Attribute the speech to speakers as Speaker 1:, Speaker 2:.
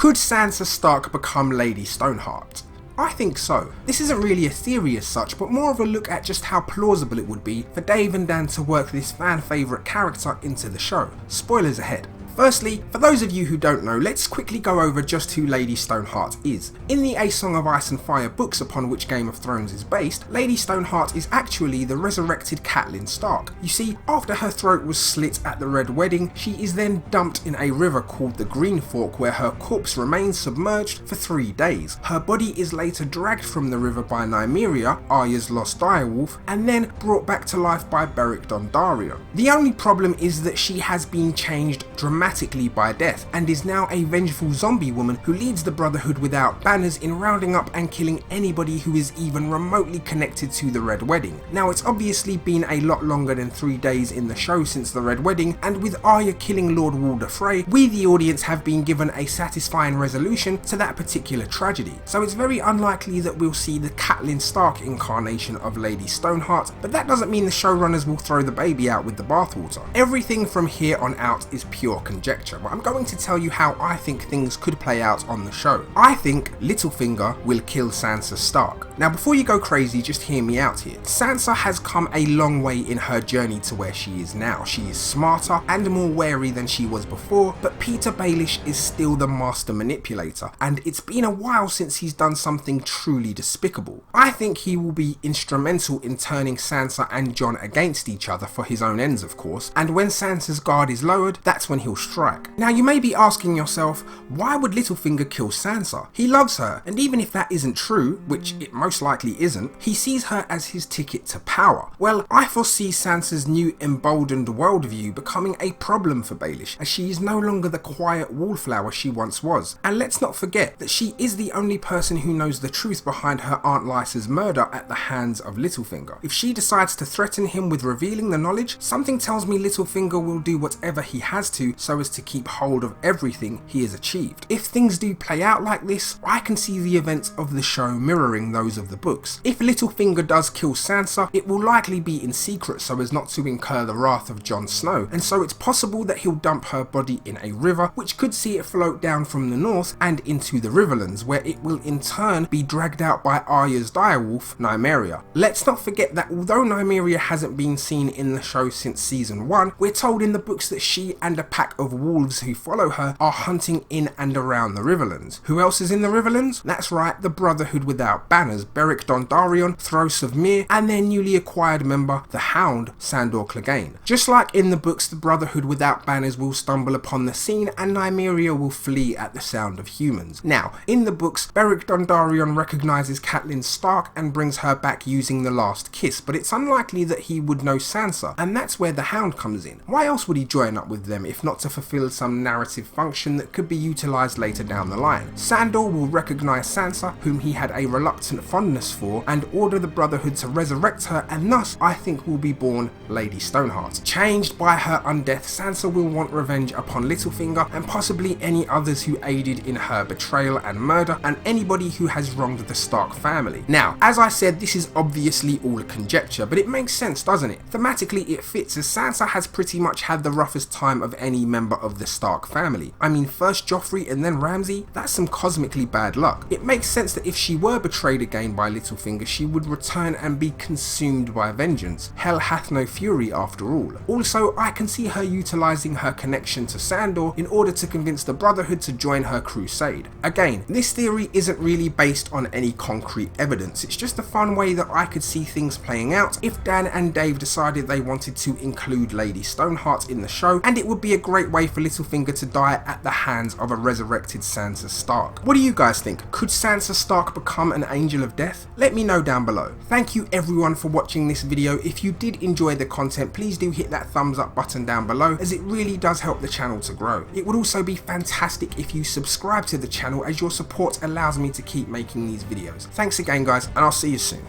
Speaker 1: Could Sansa Stark become Lady Stoneheart? I think so. This isn't really a theory as such, but more of a look at just how plausible it would be for Dave and Dan to work this fan favourite character into the show. Spoilers ahead. Firstly, for those of you who don't know, let's quickly go over just who Lady Stoneheart is. In the A Song of Ice and Fire books upon which Game of Thrones is based, Lady Stoneheart is actually the resurrected Catelyn Stark. You see, after her throat was slit at the Red Wedding, she is then dumped in a river called the Green Fork where her corpse remains submerged for 3 days. Her body is later dragged from the river by Nymeria, Arya's lost direwolf, and then brought back to life by Beric Dondarrion. The only problem is that she has been changed dramatically by death and is now a vengeful zombie woman who leads the Brotherhood without banners in rounding up and killing anybody who is even remotely connected to the Red Wedding. Now, it's obviously been a lot longer than 3 days in the show since the Red Wedding, and with Arya killing Lord Walder Frey, we the audience have been given a satisfying resolution to that particular tragedy. So it's very unlikely that we'll see the Catelyn Stark incarnation of Lady Stoneheart, but that doesn't mean the showrunners will throw the baby out with the bathwater. Everything from here on out is pure conjecture, but I'm going to tell you how I think things could play out on the show. I think Littlefinger will kill Sansa Stark. Now, before you go crazy, just hear me out here. Sansa has come a long way in her journey to where she is now. She is smarter and more wary than she was before, but Peter Baelish is still the master manipulator, and it's been a while since he's done something truly despicable. I think he will be instrumental in turning Sansa and Jon against each other for his own ends, of course, and when Sansa's guard is lowered, that's when he'll strike. Now, you may be asking yourself, why would Littlefinger kill Sansa? He loves her, and even if that isn't true, which it most likely isn't, he sees her as his ticket to power. Well, I foresee Sansa's new emboldened worldview becoming a problem for Baelish, as she is no longer the quiet wallflower she once was. And let's not forget that she is the only person who knows the truth behind her Aunt Lysa's murder at the hands of Littlefinger. If she decides to threaten him with revealing the knowledge, something tells me Littlefinger will do whatever he has to so as to keep hold of everything he has achieved. If things do play out like this, I can see the events of the show mirroring those of the books. If Littlefinger does kill Sansa, it will likely be in secret so as not to incur the wrath of Jon Snow, and so it's possible that he'll dump her body in a river, which could see it float down from the north and into the Riverlands, where it will in turn be dragged out by Arya's direwolf, Nymeria. Let's not forget that although Nymeria hasn't been seen in the show since season 1, we're told in the books that she and a pack of wolves who follow her are hunting in and around the Riverlands. Who else is in the Riverlands? That's right, the Brotherhood without banners, Beric Dondarrion, Thros of Myr, and their newly acquired member, the Hound, Sandor Clegane. Just like in the books, the Brotherhood without banners will stumble upon the scene and Nymeria will flee at the sound of humans. Now, in the books, Beric Dondarrion recognises Catelyn Stark and brings her back using the last kiss, but it's unlikely that he would know Sansa, and that's where the Hound comes in. Why else would he join up with them if not to fulfill some narrative function that could be utilised later down the line? Sandor will recognise Sansa, whom he had a reluctant fondness for, and order the Brotherhood to resurrect her, and thus I think will be born Lady Stoneheart. Changed by her undeath, Sansa will want revenge upon Littlefinger and possibly any others who aided in her betrayal and murder, and anybody who has wronged the Stark family. Now, as I said, this is obviously all conjecture, but it makes sense, doesn't it? Thematically it fits, as Sansa has pretty much had the roughest time of any member of the Stark family. I mean, first Joffrey and then Ramsay, that's some cosmically bad luck. It makes sense that if she were betrayed again by Littlefinger, she would return and be consumed by vengeance. Hell hath no fury after all. Also, I can see her utilising her connection to Sandor in order to convince the Brotherhood to join her crusade. Again, this theory isn't really based on any concrete evidence, it's just a fun way that I could see things playing out if Dan and Dave decided they wanted to include Lady Stoneheart in the show, and it would be a great way for Littlefinger to die at the hands of a resurrected Sansa Stark. What do you guys think? Could Sansa Stark become an angel of death? Let me know down below. Thank you everyone for watching this video. If you did enjoy the content, please do hit that thumbs up button down below, as it really does help the channel to grow. It would also be fantastic if you subscribe to the channel, as your support allows me to keep making these videos. Thanks again guys, and I'll see you soon.